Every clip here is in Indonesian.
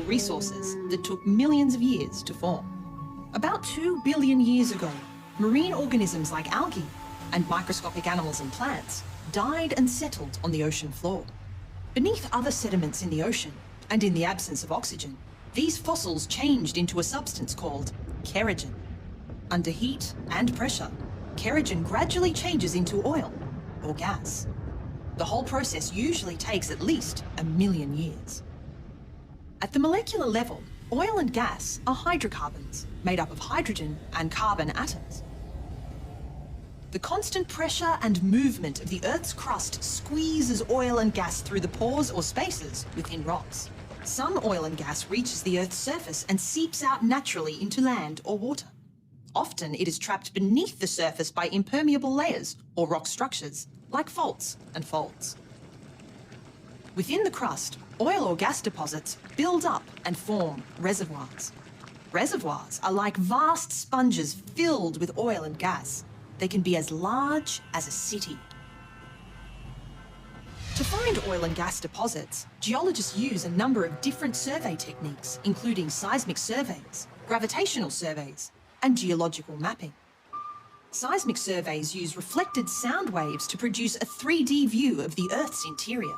resources that took millions of years to form. About 2 billion years ago, marine organisms like algae and microscopic animals and plants died and settled on the ocean floor. Beneath other sediments in the ocean, and in the absence of oxygen, these fossils changed into a substance called kerogen. Under heat and pressure, kerogen gradually changes into oil or gas. The whole process usually takes at least 1 million years. At the molecular level, oil and gas are hydrocarbons made up of hydrogen and carbon atoms. The constant pressure and movement of the Earth's crust squeezes oil and gas through the pores or spaces within rocks. Some oil and gas reaches the Earth's surface and seeps out naturally into land or water. Often it is trapped beneath the surface by impermeable layers or rock structures, like faults and folds. Within the crust, oil or gas deposits build up and form reservoirs. Reservoirs are like vast sponges filled with oil and gas. They can be as large as a city. To find oil and gas deposits, geologists use a number of different survey techniques, including seismic surveys, gravitational surveys, and geological mapping. Seismic surveys use reflected sound waves to produce a 3D view of the Earth's interior.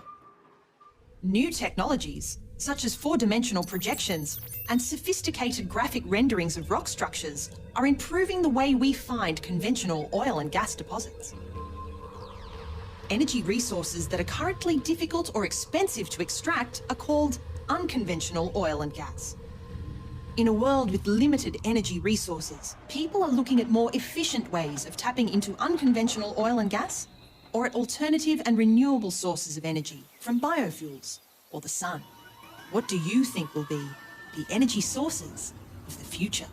New technologies, such as four-dimensional projections and sophisticated graphic renderings of rock structures, are improving the way we find conventional oil and gas deposits. Energy resources that are currently difficult or expensive to extract are called unconventional oil and gas. In a world with limited energy resources, people are looking at more efficient ways of tapping into unconventional oil and gas, or at alternative and renewable sources of energy from biofuels or the sun. What do you think will be the energy sources of the future?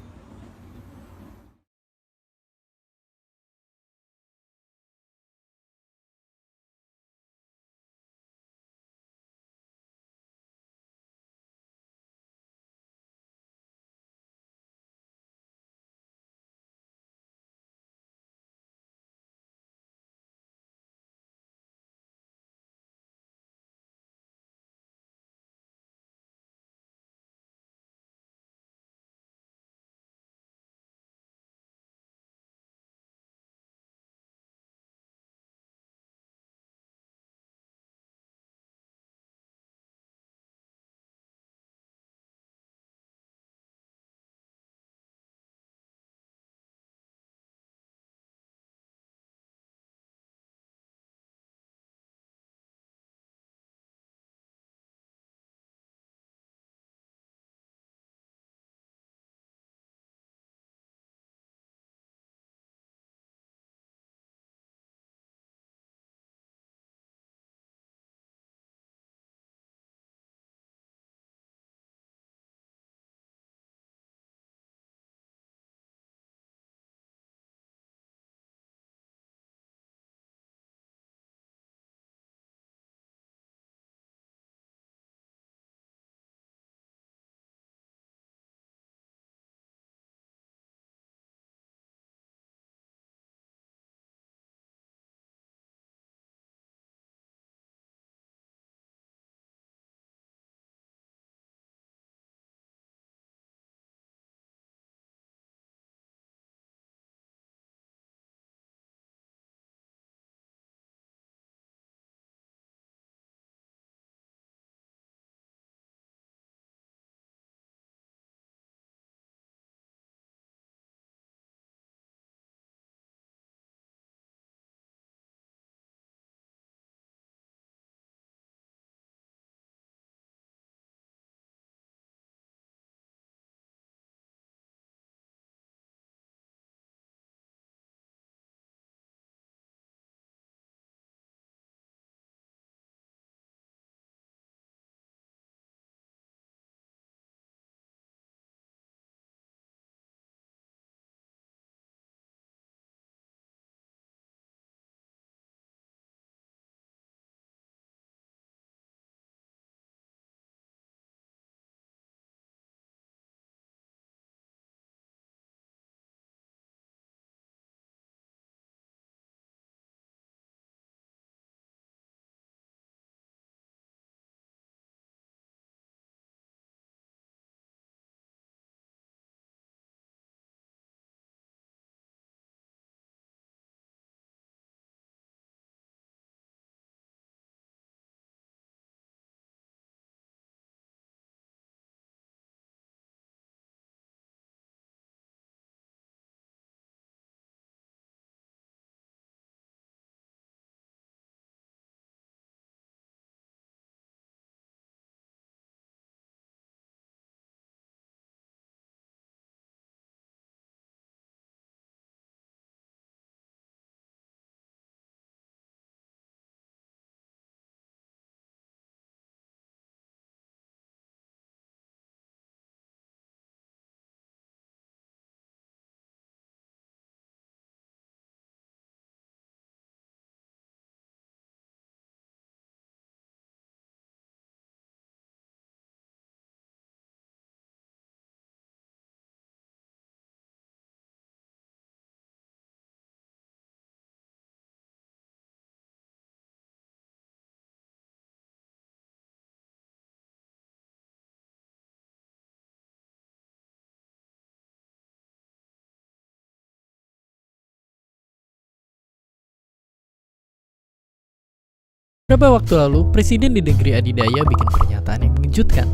Beberapa waktu lalu, presiden di negeri adidaya bikin pernyataan yang mengejutkan.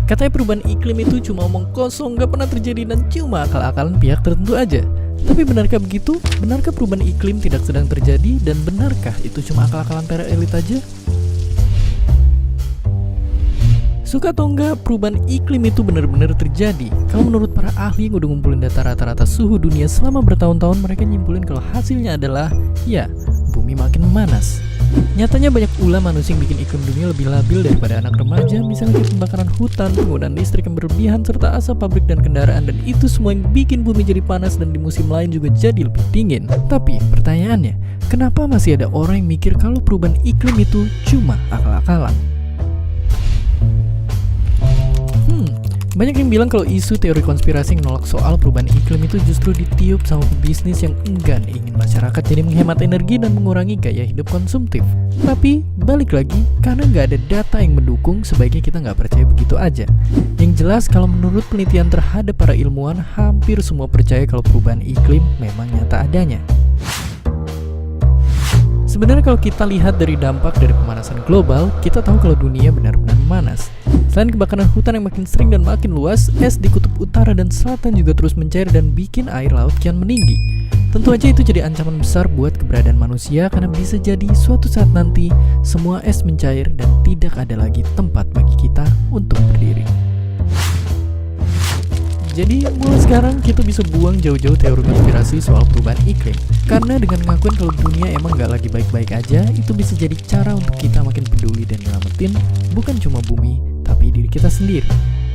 Katanya perubahan iklim itu cuma omong kosong, gak pernah terjadi dan cuma akal-akalan pihak tertentu aja. Tapi benarkah begitu? Benarkah perubahan iklim tidak sedang terjadi? Dan benarkah itu cuma akal-akalan para elit aja? Suka atau enggak, perubahan iklim itu benar-benar terjadi. Kalau menurut para ahli yang udah ngumpulin data rata-rata suhu dunia selama bertahun-tahun, mereka nyimpulin kalau hasilnya adalah, ya, bumi makin memanas. Nyatanya banyak ulah manusia yang bikin iklim dunia lebih labil daripada anak remaja, misalnya kayak pembakaran hutan, penggunaan listrik yang berlebihan, serta asap pabrik dan kendaraan, dan itu semua yang bikin bumi jadi panas dan di musim lain juga jadi lebih dingin. Tapi pertanyaannya, kenapa masih ada orang yang mikir kalau perubahan iklim itu cuma akal-akalan? Banyak yang bilang kalau isu teori konspirasi yang menolak soal perubahan iklim itu justru ditiup sama pebisnis yang enggan ingin masyarakat jadi menghemat energi dan mengurangi gaya hidup konsumtif. Tapi, balik lagi, karena nggak ada data yang mendukung, sebaiknya kita nggak percaya begitu aja. Yang jelas, kalau menurut penelitian terhadap para ilmuwan, hampir semua percaya kalau perubahan iklim memang nyata adanya. Sebenarnya kalau kita lihat dari dampak dari pemanasan global, kita tahu kalau dunia benar-benar memanas. Selain kebakaran hutan yang makin sering dan makin luas, es di kutub utara dan selatan juga terus mencair dan bikin air laut kian meninggi. Tentu aja itu jadi ancaman besar buat keberadaan manusia karena bisa jadi suatu saat nanti semua es mencair dan tidak ada lagi tempat bagi kita untuk berdiri. Jadi mulai sekarang kita bisa buang jauh-jauh teori konspirasi soal perubahan iklim. Karena dengan ngakuin kalau dunia emang gak lagi baik-baik aja, itu bisa jadi cara untuk kita makin peduli dan nyelamatin bukan cuma bumi, tapi diri kita sendiri.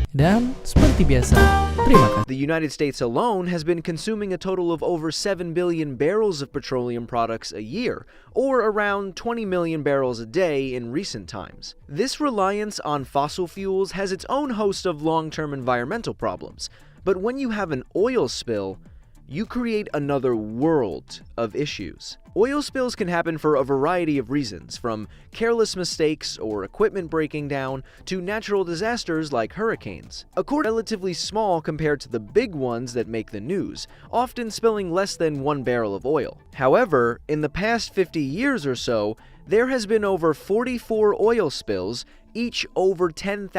Dan seperti biasa, terima kasih. The United States alone has been consuming a total of over 7 billion barrels of petroleum products a year, or around 20 million barrels a day in recent times. This reliance on fossil fuels has its own host of long-term environmental problems. But when you have an oil spill, you create another world of issues. Oil spills can happen for a variety of reasons, from careless mistakes or equipment breaking down to natural disasters like hurricanes. According relatively small compared to the big ones that make the news, often spilling less than 1 barrel of oil. However, in the past 50 years or so, there has been over 44 oil spills, each over 10,000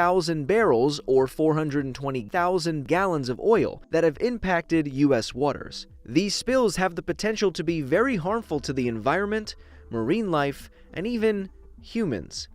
barrels or 420,000 gallons of oil that have impacted U.S. waters. These spills have the potential to be very harmful to the environment, marine life, and even humans.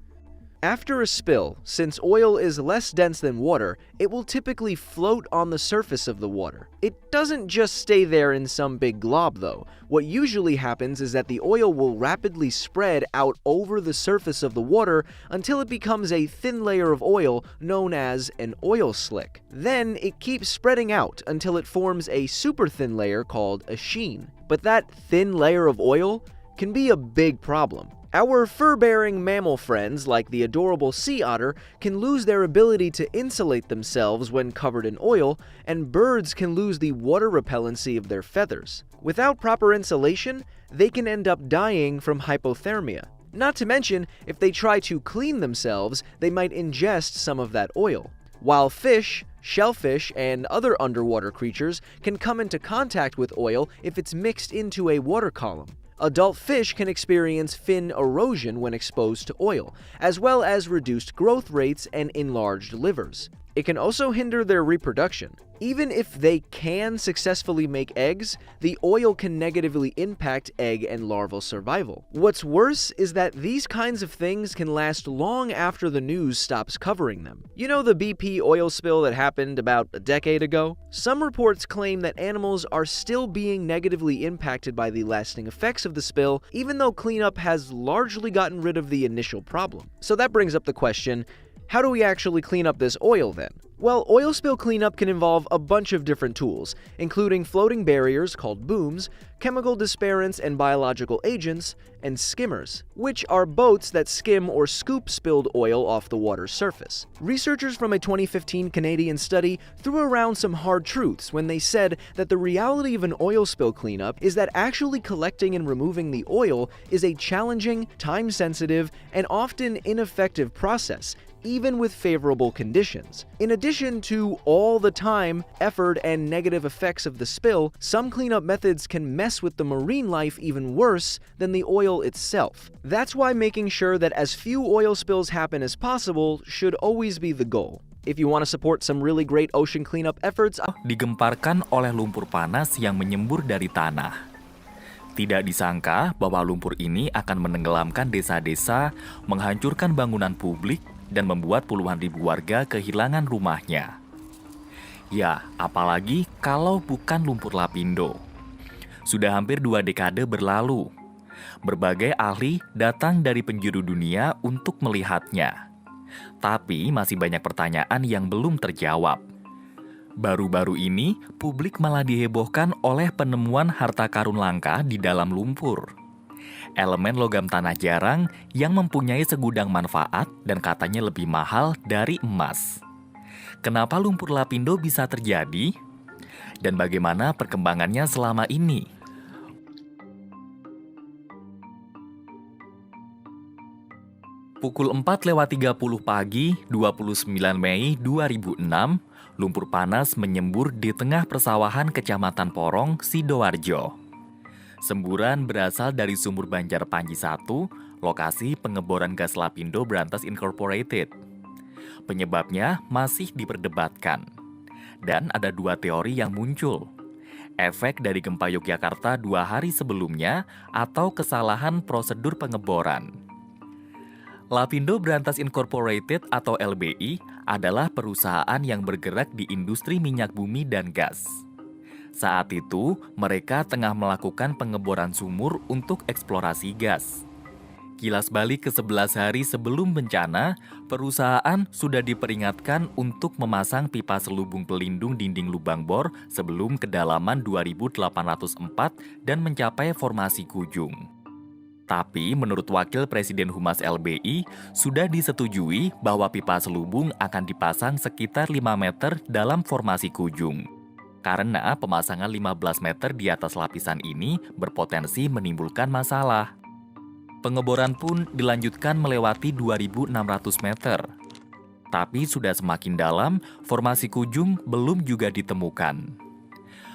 After a spill, since oil is less dense than water, it will typically float on the surface of the water. It doesn't just stay there in some big glob though. What usually happens is that the oil will rapidly spread out over the surface of the water until it becomes a thin layer of oil known as an oil slick. Then it keeps spreading out until it forms a super thin layer called a sheen. But that thin layer of oil can be a big problem. Our fur-bearing mammal friends, like the adorable sea otter, can lose their ability to insulate themselves when covered in oil, and birds can lose the water repellency of their feathers. Without proper insulation, they can end up dying from hypothermia. Not to mention, if they try to clean themselves, they might ingest some of that oil. While fish, shellfish, and other underwater creatures can come into contact with oil if it's mixed into a water column. Adult fish can experience fin erosion when exposed to oil, as well as reduced growth rates and enlarged livers. It can also hinder their reproduction. Even if they can successfully make eggs, the oil can negatively impact egg and larval survival. What's worse is that these kinds of things can last long after the news stops covering them. You know the BP oil spill that happened about a decade ago? Some reports claim that animals are still being negatively impacted by the lasting effects of the spill, even though cleanup has largely gotten rid of the initial problem. So that brings up the question, how do we actually clean up this oil then? Well, oil spill cleanup can involve a bunch of different tools, including floating barriers called booms, chemical dispersions and biological agents, and skimmers, which are boats that skim or scoop spilled oil off the water's surface. Researchers from a 2015 Canadian study threw around some hard truths when they said that the reality of an oil spill cleanup is that actually collecting and removing the oil is a challenging, time-sensitive, and often ineffective process, even with favorable conditions. In addition to all the time, effort, and negative effects of the spill, some cleanup methods can mess with the marine life even worse than the oil itself. That's why making sure that as few oil spills happen as possible should always be the goal. If you want to support some really great ocean cleanup efforts, digemparkan oleh lumpur panas yang menyembur dari tanah. Tidak disangka bahwa lumpur ini akan menenggelamkan desa-desa, menghancurkan bangunan publik, dan membuat puluhan ribu warga kehilangan rumahnya. Ya, apalagi kalau bukan lumpur lapindo. Sudah hampir 2 dekade berlalu. Berbagai ahli datang dari penjuru dunia untuk melihatnya. Tapi masih banyak pertanyaan yang belum terjawab. Baru-baru ini, publik malah dihebohkan oleh penemuan harta karun langka di dalam lumpur. Elemen logam tanah jarang yang mempunyai segudang manfaat dan katanya lebih mahal dari emas. Kenapa lumpur lapindo bisa terjadi? Dan bagaimana perkembangannya selama ini? Pukul 4:30 pagi, 29 Mei 2006, lumpur panas menyembur di tengah persawahan Kecamatan Porong, Sidoarjo. Semburan berasal dari sumur Banjar Panji 1, lokasi pengeboran gas Lapindo Brantas Incorporated. Penyebabnya masih diperdebatkan. Dan ada 2 teori yang muncul. Efek dari gempa Yogyakarta 2 hari sebelumnya atau kesalahan prosedur pengeboran. Lapindo Brantas Incorporated atau LBI adalah perusahaan yang bergerak di industri minyak bumi dan gas. Saat itu, mereka tengah melakukan pengeboran sumur untuk eksplorasi gas. Kilas balik ke 11 hari sebelum bencana, perusahaan sudah diperingatkan untuk memasang pipa selubung pelindung dinding lubang bor sebelum kedalaman 2.804 dan mencapai formasi Kujung. Tapi menurut Wakil Presiden Humas LBI, sudah disetujui bahwa pipa selubung akan dipasang sekitar 5 meter dalam formasi Kujung. Karena pemasangan 15 meter di atas lapisan ini berpotensi menimbulkan masalah. Pengeboran pun dilanjutkan melewati 2.600 meter. Tapi sudah semakin dalam, formasi Kujung belum juga ditemukan.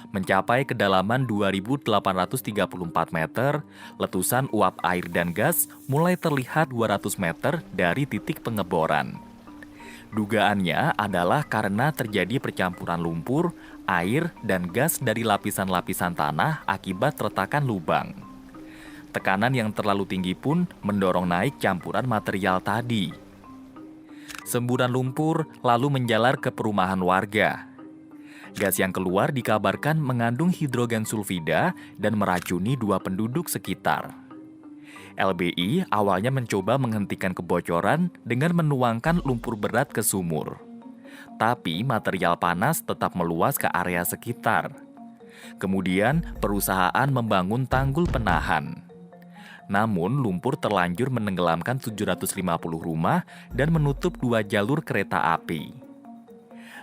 Mencapai kedalaman 2.834 meter, letusan uap air dan gas mulai terlihat 200 meter dari titik pengeboran. Dugaannya adalah karena terjadi percampuran lumpur, air, dan gas dari lapisan-lapisan tanah akibat retakan lubang. Tekanan yang terlalu tinggi pun mendorong naik campuran material tadi. Semburan lumpur lalu menjalar ke perumahan warga. Gas yang keluar dikabarkan mengandung hidrogen sulfida dan meracuni 2 penduduk sekitar. LBI awalnya mencoba menghentikan kebocoran dengan menuangkan lumpur berat ke sumur. Tapi material panas tetap meluas ke area sekitar. Kemudian perusahaan membangun tanggul penahan. Namun lumpur terlanjur menenggelamkan 750 rumah dan menutup 2 jalur kereta api.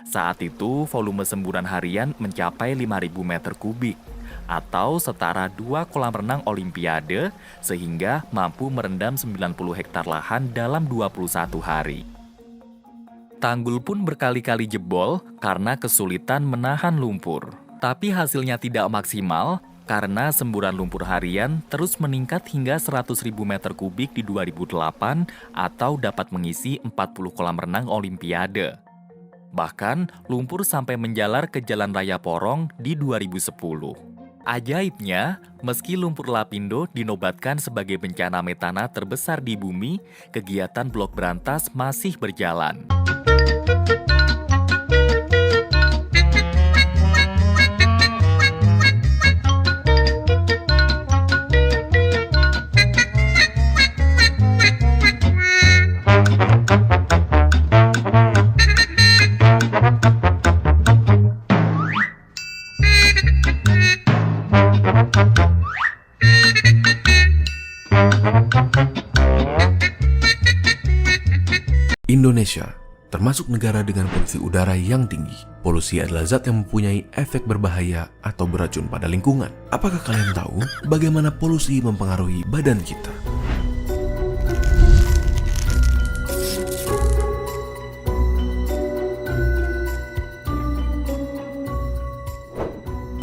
Saat itu, volume semburan harian mencapai 5.000 meter kubik, atau setara 2 kolam renang Olimpiade, sehingga mampu merendam 90 hektar lahan dalam 21 hari. Tanggul pun berkali-kali jebol karena kesulitan menahan lumpur. Tapi hasilnya tidak maksimal, karena semburan lumpur harian terus meningkat hingga 100.000 meter kubik di 2008, atau dapat mengisi 40 kolam renang Olimpiade. Bahkan, lumpur sampai menjalar ke Jalan Raya Porong di 2010. Ajaibnya, meski lumpur Lapindo dinobatkan sebagai bencana metana terbesar di bumi, kegiatan blok berantas masih berjalan. Indonesia termasuk negara dengan polusi udara yang tinggi. Polusi adalah zat yang mempunyai efek berbahaya atau beracun pada lingkungan. Apakah kalian tahu bagaimana polusi mempengaruhi badan kita?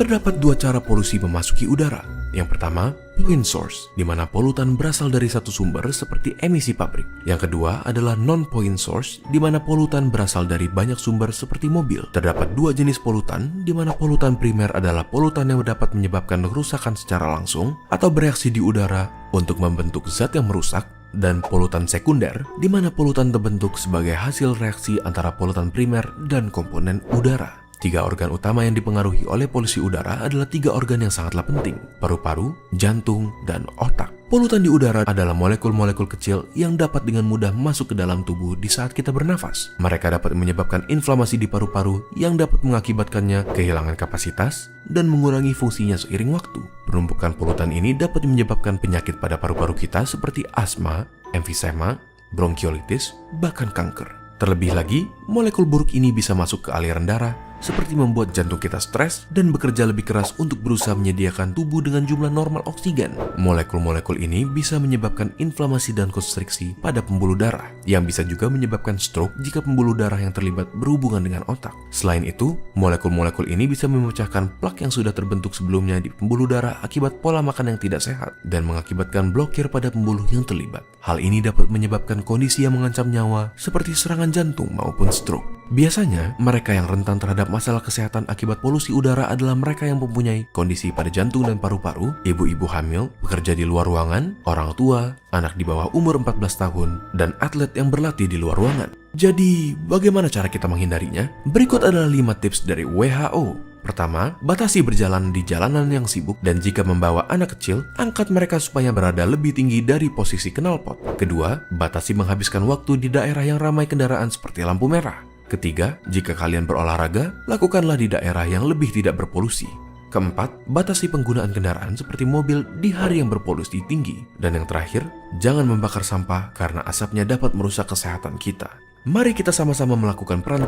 Terdapat dua cara polusi memasuki udara. Yang pertama, point source, di mana polutan berasal dari satu sumber seperti emisi pabrik. Yang kedua adalah non-point source, di mana polutan berasal dari banyak sumber seperti mobil. Terdapat dua jenis polutan, di mana polutan primer adalah polutan yang dapat menyebabkan kerusakan secara langsung atau bereaksi di udara untuk membentuk zat yang merusak, dan polutan sekunder, di mana polutan terbentuk sebagai hasil reaksi antara polutan primer dan komponen udara. Tiga organ utama yang dipengaruhi oleh polusi udara adalah tiga organ yang sangatlah penting: paru-paru, jantung, dan otak. Polutan di udara adalah molekul-molekul kecil yang dapat dengan mudah masuk ke dalam tubuh di saat kita bernafas. Mereka dapat menyebabkan inflamasi di paru-paru yang dapat mengakibatkannya kehilangan kapasitas dan mengurangi fungsinya seiring waktu. Penumpukan polutan ini dapat menyebabkan penyakit pada paru-paru kita seperti asma, emfisema, bronkiolitis, bahkan kanker. Terlebih lagi, molekul buruk ini bisa masuk ke aliran darah, seperti membuat jantung kita stres dan bekerja lebih keras untuk berusaha menyediakan tubuh dengan jumlah normal oksigen. Molekul-molekul ini bisa menyebabkan inflamasi dan konstriksi pada pembuluh darah, yang bisa juga menyebabkan stroke jika pembuluh darah yang terlibat berhubungan dengan otak. Selain itu, molekul-molekul ini bisa memecahkan plak yang sudah terbentuk sebelumnya di pembuluh darah akibat pola makan yang tidak sehat dan mengakibatkan blokir pada pembuluh yang terlibat. Hal ini dapat menyebabkan kondisi yang mengancam nyawa seperti serangan jantung maupun stroke. Biasanya, mereka yang rentan terhadap masalah kesehatan akibat polusi udara adalah mereka yang mempunyai kondisi pada jantung dan paru-paru, ibu-ibu hamil, pekerja di luar ruangan, orang tua, anak di bawah umur 14 tahun, dan atlet yang berlatih di luar ruangan. Jadi, bagaimana cara kita menghindarinya? Berikut adalah 5 tips dari WHO. Pertama, batasi berjalan di jalanan yang sibuk, dan jika membawa anak kecil, angkat mereka supaya berada lebih tinggi dari posisi knalpot. Kedua, batasi menghabiskan waktu di daerah yang ramai kendaraan seperti lampu merah. Ketiga, jika kalian berolahraga, lakukanlah di daerah yang lebih tidak berpolusi. Keempat, batasi penggunaan kendaraan seperti mobil di hari yang berpolusi tinggi. Dan yang terakhir, jangan membakar sampah karena asapnya dapat merusak kesehatan kita. Mari kita sama-sama melakukan peran